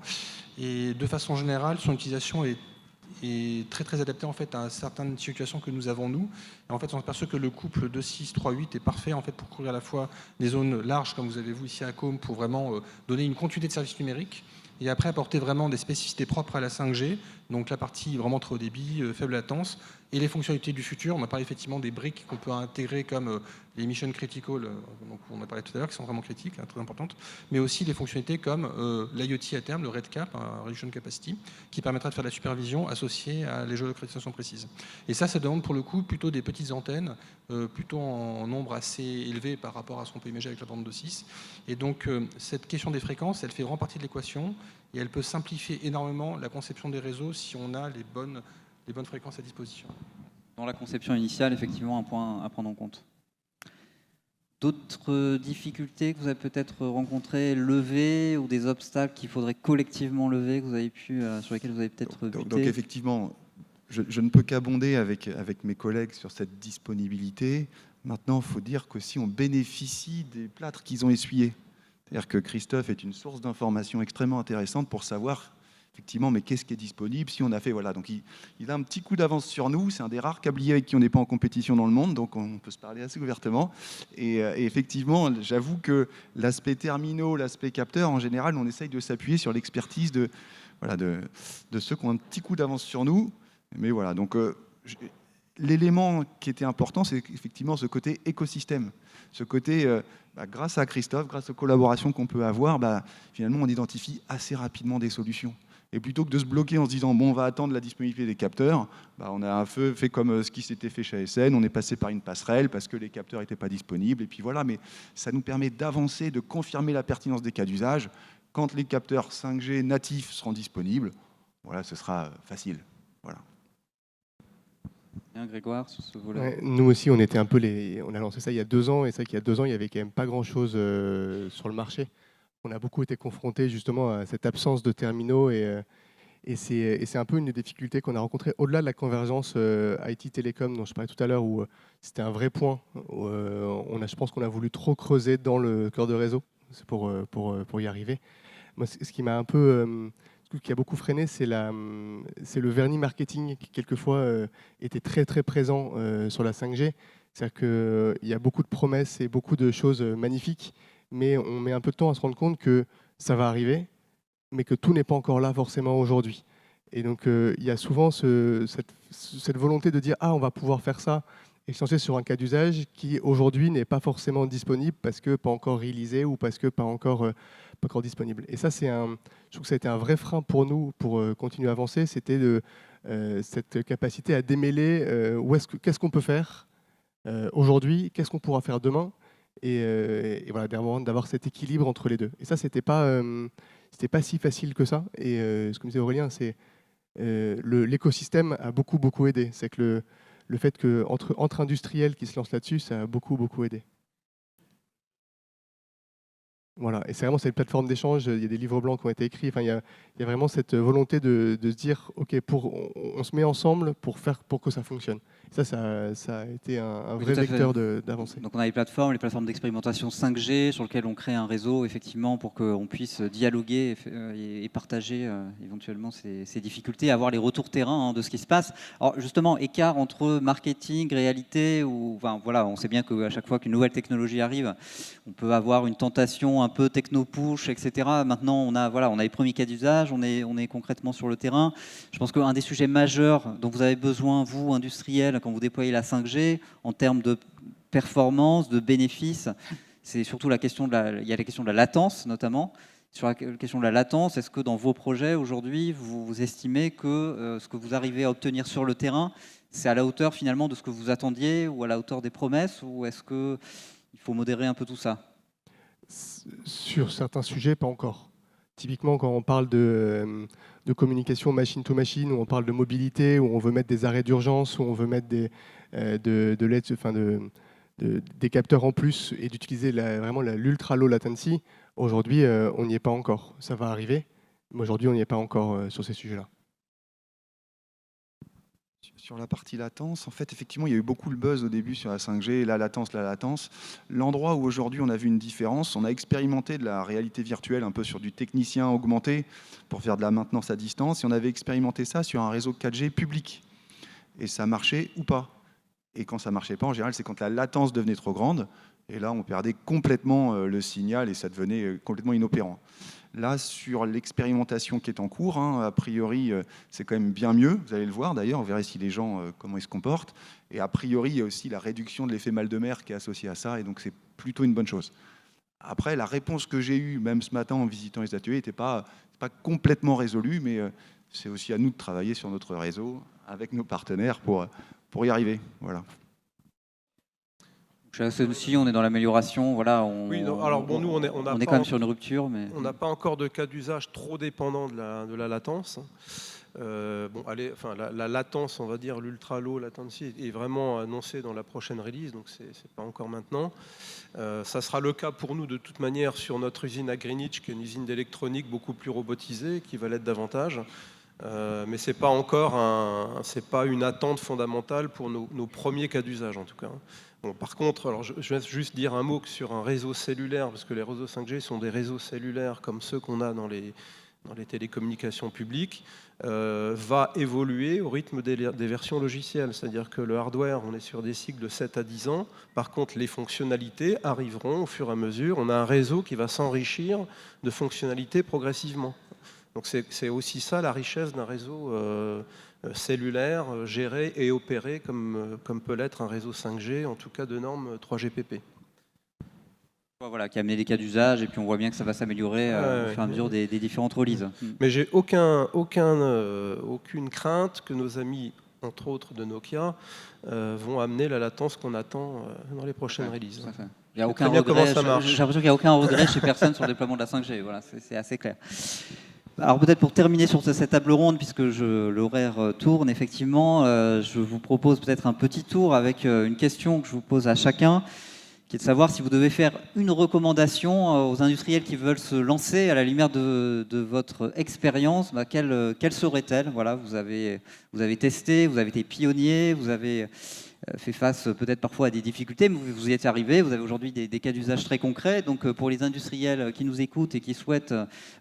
Et de façon générale, son utilisation est très très adapté en fait à certaines situations que nous avons nous. Et en fait, on s'aperçoit que le couple 2.6-3.8 est parfait en fait pour couvrir à la fois des zones larges comme vous avez vu ici à Côme pour vraiment donner une continuité de services numériques et après apporter vraiment des spécificités propres à la 5G. Donc la partie vraiment très haut débit, faible latence et les fonctionnalités du futur. On a parlé effectivement des briques qu'on peut intégrer comme les mission critical, donc on a parlé tout à l'heure, qui sont vraiment critiques, très importantes, mais aussi des fonctionnalités comme l'IoT à terme, le RedCap, Reduction Capacity, qui permettra de faire de la supervision associée à les géolocalisations précises. Et ça demande pour le coup plutôt des petites antennes, plutôt en nombre assez élevé par rapport à ce qu'on peut imaginer avec la bande 2.6. Et donc cette question des fréquences, elle fait vraiment partie de l'équation et elle peut simplifier énormément la conception des réseaux si on a les bonnes fréquences à disposition. Dans la conception initiale, effectivement, un point à prendre en compte. D'autres difficultés que vous avez peut-être rencontrées, levées, ou des obstacles qu'il faudrait collectivement lever, que vous avez sur lesquels vous avez peut-être buté ? Donc effectivement, je ne peux qu'abonder avec mes collègues sur cette disponibilité. Maintenant, il faut dire que si on bénéficie des plâtres qu'ils ont essuyés, c'est-à-dire que Christophe est une source d'information extrêmement intéressante pour savoir effectivement, mais qu'est-ce qui est disponible si on a fait, voilà. Donc il a un petit coup d'avance sur nous, c'est un des rares câbliers avec qui on n'est pas en compétition dans le monde, donc on peut se parler assez ouvertement. Et effectivement, j'avoue que l'aspect terminaux, l'aspect capteur, en général, on essaye de s'appuyer sur l'expertise de ceux qui ont un petit coup d'avance sur nous. Mais voilà, donc l'élément qui était important, c'est effectivement ce côté écosystème. Ce côté, grâce à Christophe, grâce aux collaborations qu'on peut avoir, finalement, on identifie assez rapidement des solutions. Et plutôt que de se bloquer en se disant, bon, on va attendre la disponibilité des capteurs, on a un peu fait comme ce qui s'était fait chez ASN, on est passé par une passerelle parce que les capteurs n'étaient pas disponibles, et puis voilà, mais ça nous permet d'avancer, de confirmer la pertinence des cas d'usage. Quand les capteurs 5G natifs seront disponibles, voilà, ce sera facile. Voilà. Bien, Grégoire, sur ce volet. Ouais, nous aussi, on était un peu on a lancé ça il y a 2 ans, et c'est vrai qu'il y a 2 ans, il n'y avait quand même pas grand-chose sur le marché. On a beaucoup été confrontés justement à cette absence de terminaux, et c'est un peu une des difficultés qu'on a rencontrées au-delà de la convergence IT Télécom dont je parlais tout à l'heure, où c'était un vrai point. Je pense qu'on a voulu trop creuser dans le cœur de réseau pour y arriver. Moi, ce qui m'a un peu qui a beaucoup freiné, c'est le vernis marketing qui, quelquefois, était très, très présent sur la 5G. C'est-à-dire qu'il y a beaucoup de promesses et beaucoup de choses magnifiques, mais on met un peu de temps à se rendre compte que ça va arriver, mais que tout n'est pas encore là forcément aujourd'hui. Et donc, il y a souvent cette volonté de dire « Ah, on va pouvoir faire ça », échanger sur un cas d'usage qui, aujourd'hui, n'est pas forcément disponible parce que pas encore réalisé ou parce que pas encore disponible. Et ça, je trouve que ça a été un vrai frein pour nous pour continuer à avancer. C'était cette capacité à démêler qu'est-ce qu'on peut faire aujourd'hui, qu'est-ce qu'on pourra faire demain, et voilà, d'avoir cet équilibre entre les deux. Et ça, c'était pas si facile que ça. Et ce que me disait Aurélien, c'est l'écosystème a beaucoup, beaucoup aidé. C'est que le fait qu'entre industriels qui se lancent là-dessus, ça a beaucoup, beaucoup aidé. Voilà, et c'est vraiment cette plateforme d'échange, il y a des livres blancs qui ont été écrits, enfin, il y a vraiment cette volonté de se dire, OK, on se met ensemble pour que ça fonctionne. Ça a été un Oui, vrai tout à fait. vecteur d'avancée. Donc on a les plateformes d'expérimentation 5G sur lesquelles on crée un réseau effectivement pour qu'on puisse dialoguer et partager éventuellement ces difficultés, avoir les retours terrain de ce qui se passe. Alors justement, écart entre marketing, réalité, on sait bien qu'à chaque fois qu'une nouvelle technologie arrive, on peut avoir une tentation un peu techno-push, etc. Maintenant, on a les premiers cas d'usage, on est concrètement sur le terrain. Je pense qu'un des sujets majeurs dont vous avez besoin, vous, industriels, quand vous déployez la 5G, en termes de performance, de bénéfices, c'est surtout il y a la question de la latence notamment. Sur la question de la latence, est-ce que dans vos projets aujourd'hui, vous estimez que ce que vous arrivez à obtenir sur le terrain, c'est à la hauteur finalement de ce que vous attendiez ou à la hauteur des promesses, ou est-ce qu'il faut modérer un peu tout ça? Sur certains sujets, pas encore. Typiquement, quand on parle de communication machine-to-machine, où on parle de mobilité, où on veut mettre des arrêts d'urgence, où on veut mettre des capteurs en plus et d'utiliser vraiment l'ultra-low latency, aujourd'hui, on n'y est pas encore. Ça va arriver, mais aujourd'hui, on n'y est pas encore sur ces sujets-là. Sur la partie latence, en fait, effectivement, il y a eu beaucoup le buzz au début sur la 5G, la latence. L'endroit où aujourd'hui on a vu une différence, on a expérimenté de la réalité virtuelle un peu sur du technicien augmenté pour faire de la maintenance à distance, et on avait expérimenté ça sur un réseau 4G public. Et ça marchait ou pas. Et quand ça marchait pas, en général, c'est quand la latence devenait trop grande, et là, on perdait complètement le signal et ça devenait complètement inopérant. Là, sur l'expérimentation qui est en cours, a priori, c'est quand même bien mieux. Vous allez le voir d'ailleurs, on verra si les gens, comment ils se comportent. Et a priori, il y a aussi la réduction de l'effet mal de mer qui est associée à ça, et donc c'est plutôt une bonne chose. Après, la réponse que j'ai eue, même ce matin en visitant les ateliers, n'était pas complètement résolue, mais c'est aussi à nous de travailler sur notre réseau, avec nos partenaires, pour y arriver. Voilà. Aussi, on est dans l'amélioration, voilà. Oui, non, alors bon, nous, on est quand même sur une rupture, mais on n'a pas encore de cas d'usage trop dépendant de la latence. La latence, on va dire l'ultra low latency, est vraiment annoncée dans la prochaine release, donc c'est pas encore maintenant. Ça sera le cas pour nous de toute manière sur notre usine à Greenwich, qui est une usine d'électronique beaucoup plus robotisée, qui va l'être davantage. Mais ce n'est pas encore une attente fondamentale pour nos premiers cas d'usage en tout cas. Bon, par contre, alors je vais juste dire un mot sur un réseau cellulaire, parce que les réseaux 5G sont des réseaux cellulaires comme ceux qu'on a dans les télécommunications publiques, va évoluer au rythme des versions logicielles. C'est-à-dire que le hardware, on est sur des cycles de 7 à 10 ans. Par contre, les fonctionnalités arriveront au fur et à mesure. On a un réseau qui va s'enrichir de fonctionnalités progressivement. Donc c'est aussi ça la richesse d'un réseau cellulaire géré et opéré comme peut l'être un réseau 5G, en tout cas de normes 3GPP. Voilà, qui a amené des cas d'usage, et puis on voit bien que ça va s'améliorer au fur et à mesure des différentes releases. Mais j'ai aucune crainte que nos amis, entre autres de Nokia, vont amener la latence qu'on attend dans les prochaines releases. Il y a aucun regret. J'ai l'impression qu'il n'y a aucun regret chez personne sur le déploiement de la 5G. Voilà, c'est assez clair. Alors peut-être pour terminer sur cette table ronde, puisque l'horaire tourne, effectivement, je vous propose peut-être un petit tour avec une question que je vous pose à chacun, qui est de savoir si vous devez faire une recommandation aux industriels qui veulent se lancer à la lumière de votre expérience, quelle serait-elle? Voilà, vous avez testé, vous avez été pionnier, vous avez fait face peut-être parfois à des difficultés, mais vous y êtes arrivé, vous avez aujourd'hui des cas d'usage très concrets. Donc pour les industriels qui nous écoutent et qui souhaitent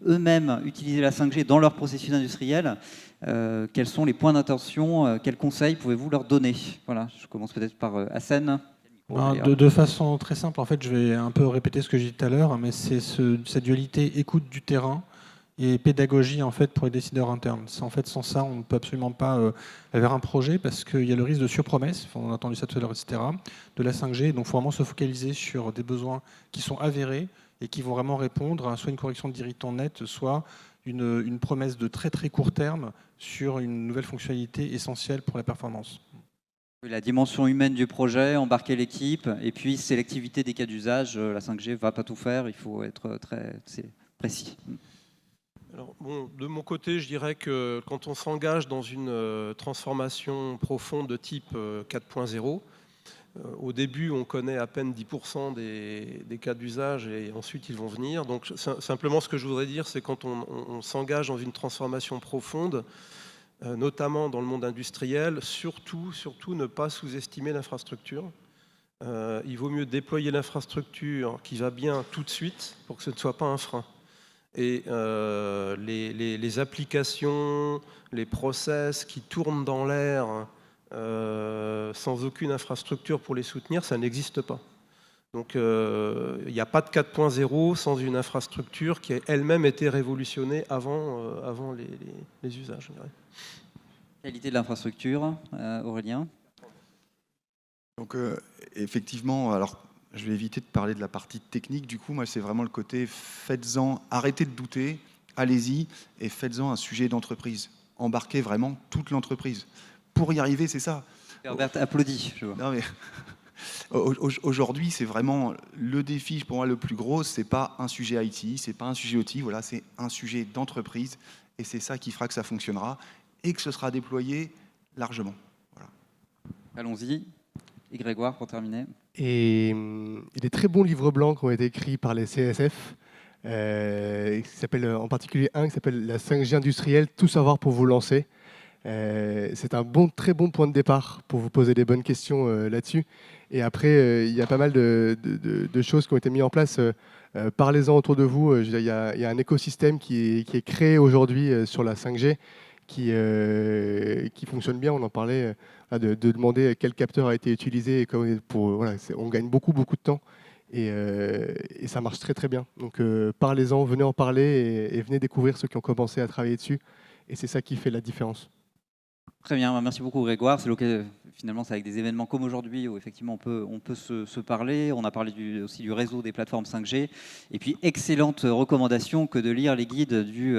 eux-mêmes utiliser la 5G dans leur processus industriel, quels sont les points d'attention, quels conseils pouvez-vous leur donner? Voilà, je commence peut-être par Hassen. De façon très simple, en fait, je vais un peu répéter ce que j'ai dit tout à l'heure, mais c'est cette dualité écoute du terrain et pédagogie en fait pour les décideurs internes. En fait, sans ça, on ne peut absolument pas vers un projet parce qu'il y a le risque de surpromesse, on a entendu ça tout à l'heure, etc., de la 5G. Donc, il faut vraiment se focaliser sur des besoins qui sont avérés et qui vont vraiment répondre à soit une correction de d'irritant net, soit une promesse de très très court terme sur une nouvelle fonctionnalité essentielle pour la performance. La dimension humaine du projet, embarquer l'équipe, et puis sélectivité des cas d'usage. La 5G ne va pas tout faire, il faut être très précis. Alors, bon, de mon côté, je dirais que quand on s'engage dans une transformation profonde de type 4.0, au début, on connaît à peine 10% des cas d'usage et ensuite ils vont venir. Donc simplement, ce que je voudrais dire, c'est quand on s'engage dans une transformation profonde, notamment dans le monde industriel, surtout ne pas sous-estimer l'infrastructure. Il vaut mieux déployer l'infrastructure qui va bien tout de suite pour que ce ne soit pas un frein. Et les applications, les process qui tournent dans l'air sans aucune infrastructure pour les soutenir, ça n'existe pas. Donc il n'y a pas de 4.0 sans une infrastructure qui a elle-même été révolutionnée avant les usages. Qualité de l'infrastructure, Aurélien? Donc effectivement, alors je vais éviter de parler de la partie technique, du coup, moi c'est vraiment le côté faites-en, arrêtez de douter, allez-y et faites-en un sujet d'entreprise. Embarquez vraiment toute l'entreprise. Pour y arriver, c'est ça. Herbert applaudit, je vois. Non, mais aujourd'hui, c'est vraiment le défi pour moi le plus gros, c'est pas un sujet IT, c'est pas un sujet OT, voilà, c'est un sujet d'entreprise et c'est ça qui fera que ça fonctionnera et que ce sera déployé largement. Voilà. Allons-y. Et Grégoire, pour terminer. Et il y a des très bons livres blancs qui ont été écrits par les CSF, qui s'appelle, en particulier un qui s'appelle La 5G industrielle, tout savoir pour vous lancer. C'est un très bon point de départ pour vous poser des bonnes questions là-dessus. Et après, il y a pas mal de choses qui ont été mises en place. Parlez-en autour de vous. Il y a un écosystème qui est créé aujourd'hui sur la 5G qui fonctionne bien. On en parlait, de demander quel capteur a été utilisé. Et on gagne beaucoup de temps et ça marche très très bien. Donc parlez-en, venez en parler et venez découvrir ceux qui ont commencé à travailler dessus. Et c'est ça qui fait la différence. Très bien, merci beaucoup Grégoire. C'est finalement, c'est avec des événements comme aujourd'hui où effectivement on peut se parler. On a parlé aussi du réseau des plateformes 5G. Et puis, excellente recommandation que de lire les guides du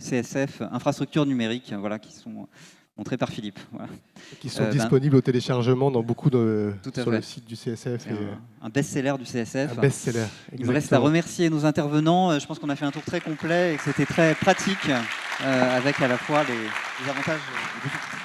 CSF Infrastructure numérique, voilà, qui sont montrés par Philippe. Voilà. Qui sont disponibles au téléchargement dans beaucoup sur le site du CSF. Un best-seller du CSF. Un best-seller, Il me reste à remercier nos intervenants. Je pense qu'on a fait un tour très complet et que c'était très pratique, avec à la fois les avantages et les difficultés.